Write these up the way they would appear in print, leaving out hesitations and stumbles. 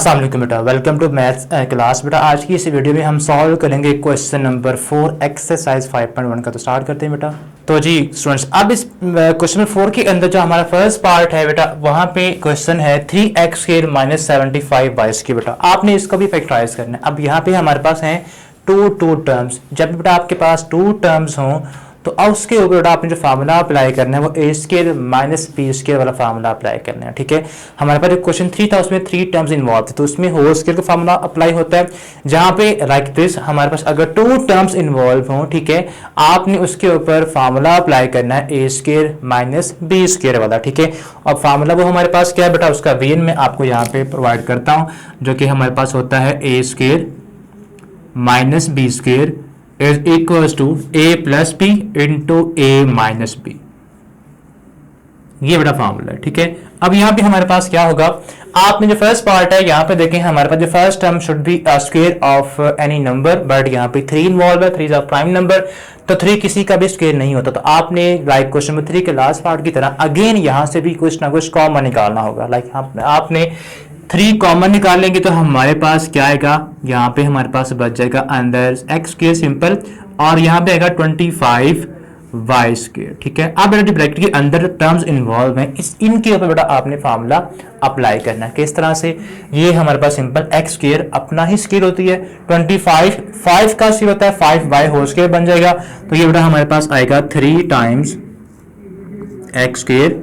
अस्सलाम वालेकुम बेटा, वेलकम टू मैथ्स क्लास। बेटा आज की इस वीडियो में हम सॉल्व करेंगे क्वेश्चन नंबर 4 एक्सरसाइज 5.1 का। तो स्टार्ट करते हैं बेटा। तो जी स्टूडेंट्स, अब इस क्वेश्चन नंबर 4 के अंदर जो हमारा फर्स्ट पार्ट है बेटा, वहां पे क्वेश्चन है 3x square minus 75y square. बेटा आपने इसको भी फैक्टराइज करना है। अब यहाँ पे हमारे पास है टू टर्म्स। जब बेटा आपके पास टू टर्म्स हों तो अब उसके ऊपर बेटा आपने जो फार्मूला अप्लाई करना है वो ए स्क्वायर माइनस बी स्क्वायर वाला फार्मूला अप्लाई करना है। ठीक है, हमारे पास जो क्वेश्चन 3 था उसमें 3 टर्म्स इन्वॉल्व थे, तो उसमें होल स्क्वायर का फार्मूला अप्लाई होता है। जहां पे लाइक दिस हमारे पास अगर 2 टर्म्स इन्वॉल्व हो, ठीक है, आपने उसके ऊपर फार्मूला अप्लाई करना है a square minus b square वाला। ठीक है, और फार्मूला वो हमारे पास क्या है बेटा, उसका वीएन मैं आपको यहाँ पे प्रोवाइड करता हूँ, जो कि हमारे पास होता है a square minus b square is equals to a plus b into a minus b। ये बड़ा फॉर्मूला है। ठीक है, अब यहाँ पे हमारे पास क्या होगा, आपने जो फर्स्ट पार्ट है यहाँ पे देखें, हमारे पास जो first term should be square of any number, but यहाँ पे 3 इन्वॉल्व है, 3 इज अ प्राइम नंबर, तो 3 किसी का भी स्क्वायर नहीं होता। तो आपने लाइक क्वेश्चन नंबर 3 के लास्ट पार्ट की तरह अगेन यहाँ से भी कुछ ना कुछ कॉमन निकालना होगा। लाइक आपने 3 कॉमन निकाल लेंगे तो हमारे पास क्या आएगा, यहाँ पे हमारे पास बच जाएगा अंदर एक्स स्क्वायर सिंपल, और यहाँ पे आएगा 25 वाई स्क्वायर। ठीक है, अब बेटा ब्रैकेट के अंदर टर्म्स इन्वॉल्व हैं, इनके ऊपर बेटा आपने फार्मूला अप्लाई करना है। किस तरह से, ये हमारे पास सिंपल एक्स स्क्वायर अपना ही स्क्वायर होती है, 25 5 का स्क्वायर होता है, 5 वाई होल स्क्वायर बन जाएगा। तो ये बेटा हमारे पास आएगा 3 टाइम्स एक्स स्क्वायर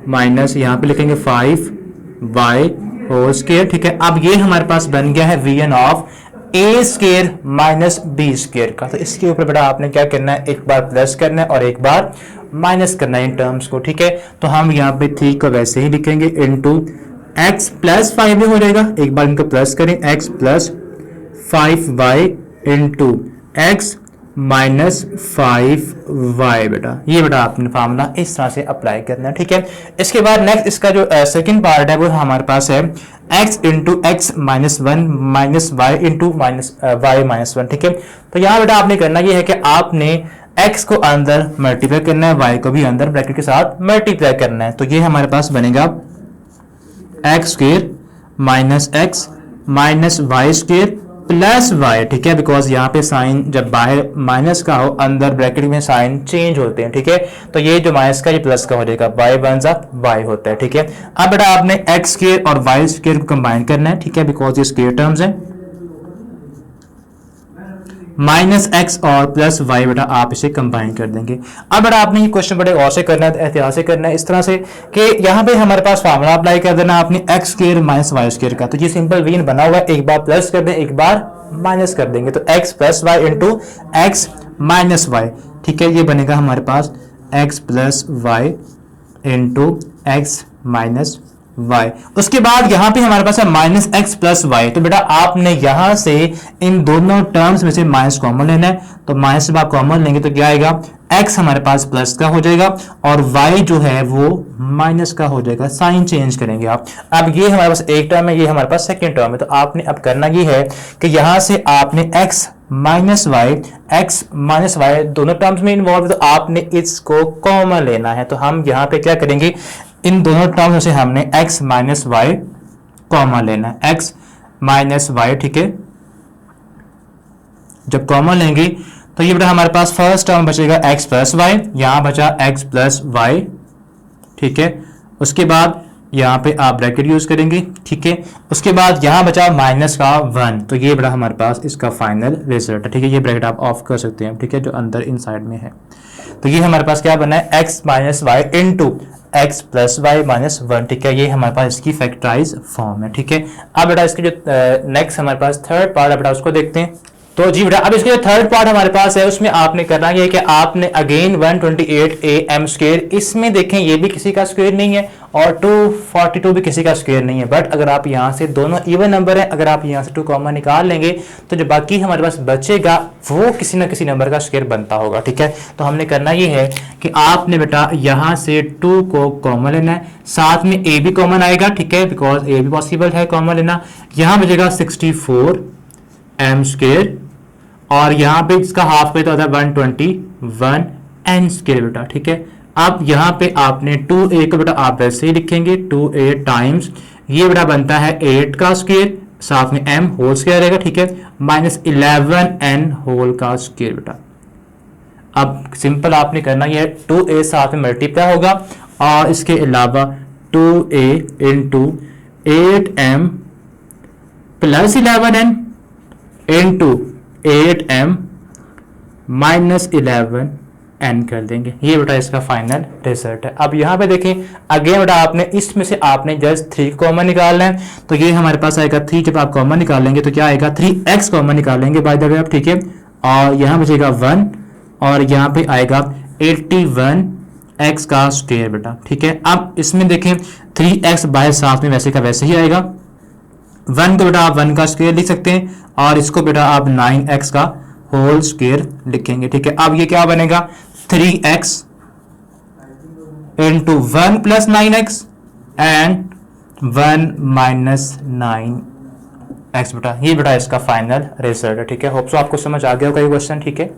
माइनस यहाँ पे लिखेंगे 5 वाई होल स्क्वायर। ठीक है, अब ये हमारे पास बन गया है वीएन of a square minus b square का। तो इसके ऊपर बेटा आपने क्या करना है, एक बार प्लस करना है और एक बार माइनस करना है इन टर्म्स को। ठीक है, तो हम यहाँ पे 3 को वैसे ही लिखेंगे इनटू एक्स प्लस 5 भी हो जाएगा, एक बार इनको प्लस करें, x plus 5 y into x minus 5 y. बेटा ये बेटा आपने फार्मूला इस तरह से अप्लाई करना है। ठीक है, इसके बाद नेक्स्ट इसका जो सेकंड पार्ट है वो हमारे पास है x into x minus 1 minus y into minus y minus 1। ठीक है, तो यहाँ बेटा आपने करना ये है कि आपने x को अंदर मल्टीप्लाई करना है, y को भी अंदर ब्रैकेट के साथ मल्टीप्लाई करना है। तो ये हमारे पास बनेगा x square minus x minus y square plus y. ठीक है, बिकॉज यहाँ पे साइन जब बाहर माइनस का हो अंदर ब्रैकेट में साइन चेंज होते हैं। ठीक है, तो ये जो माइनस का ये प्लस का हो जाएगा, वाई बन जा वाई होता है। ठीक है, अब बेटा आपने एक्स स्क्वायर और वाई स्क्वायर को कंबाइन करना है। ठीक है, बिकॉज ये स्क्वायर टर्म्स हैं, माइनस एक्स और प्लस वाई बेटा आप इसे कंबाइन कर देंगे। अब बेटा आपने ये क्वेश्चन बड़े गौर से करना है, एहतियात से करना है, इस तरह से कि यहाँ पे हमारे पास फार्मूला अप्लाई कर देना आपने x square minus y square का। तो ये सिंपल वीन बना हुआ है, एक बार प्लस कर दें एक बार माइनस कर देंगे, तो x plus y into x minus y. ठीक है, ये बनेगा हमारे पास x plus y into x minus y। उसके बाद यहां पे हमारे पास है माइनस एक्स प्लस वाई। तो बेटा आपने यहां से इन दोनों टर्म्स में से माइनस कॉमन लेना है, तो माइनस से आप कॉमन लेंगे तो क्या आएगा, x हमारे पास प्लस का हो जाएगा और y जो है वो माइनस का हो जाएगा, साइन चेंज करेंगे आप। अब ये हमारे पास एक टर्म है, ये हमारे पास सेकेंड टर्म है। तो आपने अब करना ये है कि यहां से आपने x माइनस वाई दोनों टर्म्स में इन्वॉल्व, तो आपने इसको कॉमन लेना है। तो हम यहाँ पे क्या करेंगे, इन दोनों टर्म्स में से हमने x माइनस वाई कॉमन लेना है, x माइनस वाई। ठीक है, जब कॉमन लेंगे तो ये बेटा हमारे पास फर्स्ट टर्म बचेगा x प्लस वाई, यहां बचा x प्लस वाई। ठीक है, उसके बाद यहाँ पे आप ब्रैकेट यूज करेंगे। ठीक है, उसके बाद यहाँ बचा माइनस का 1, तो ये बड़ा हमारे पास इसका फाइनल रिजल्ट है। ठीक है, ये ब्रैकेट आप ऑफ कर सकते हैं। ठीक है, जो अंदर इनसाइड में है, तो ये हमारे पास क्या बना है, x minus y into x plus y minus 1। ठीक है, ये हमारे पास इसकी फैक्टराइज फॉर्म है। ठीक है, अब बेटा इसके जो नेक्स्ट हमारे पास थर्ड पार्ट है बेटा उसको देखते हैं। तो जी बेटा अब इसके जो थर्ड पार्ट हमारे पास है उसमें आपने करना ये है कि आपने अगेन 128am स्क्वायर, इसमें देखें ये भी किसी का स्क्वायर नहीं है और 242 भी किसी का स्क्वायर नहीं है, बट अगर आप यहाँ से दोनों इवन नंबर है, अगर आप यहाँ से 2 कॉमन निकाल लेंगे तो जो बाकी हमारे पास बचेगा वो किसी ना किसी नंबर का स्क्वायर बनता होगा। ठीक है, तो हमने करना ये है कि आपने बेटा यहाँ से 2 को कॉमन लेना है, साथ में a भी कॉमन आएगा। ठीक है, बिकॉज a भी पॉसिबल है कॉमन लेना। यहाँ बचेगा 64m स्क्वायर और यहाँ पे इसका हाफ पे तो होता है 121n स्क्वायर बेटा। ठीक है, अब यहाँ पे आपने 2a को बेटा आप वैसे ही लिखेंगे 2a टाइम्स ये बेटा बनता है 8 का स्क्वायर, साथ में m होल स्क्वायर रहेगा, ठीक है, माइनस 11n होल का स्क्वायर बेटा। अब सिंपल आपने करना ये 2a साथ में मल्टीप्लाई होगा और इसके अलावा 2a into 8m plus 11n into 8m minus 11n कर देंगे। ये बेटा इसका फाइनल रिजल्ट है। अब यहाँ पे देखें अगेन बेटा आपने इसमें से आपने जस्ट 3 कॉमन निकालना है, तो ये हमारे पास आएगा 3। जब आप कॉमन निकालेंगे तो क्या आएगा 3x कॉमन निकालेंगे बाय द वे आप, ठीक है, और यहाँ बचेगा 1 और यहाँ पे आएगा 81x का स्क्वायर बेटा, ठीक है। अब इसमें देखें 3x बाय साथ में वैसे का वैसे ही आएगा, 1 को बेटा आप 1 का स्क्वायर लिख सकते हैं और इसको बेटा आप 9x का होल स्क्वायर लिखेंगे, ठीक है। अब ये क्या बनेगा 3x into 1 plus 9x and 1 minus 9x बेटा। ये बेटा इसका फाइनल रिजल्ट है, ठीक है। होप सो आपको समझ आ गया होगा ये क्वेश्चन, ठीक है।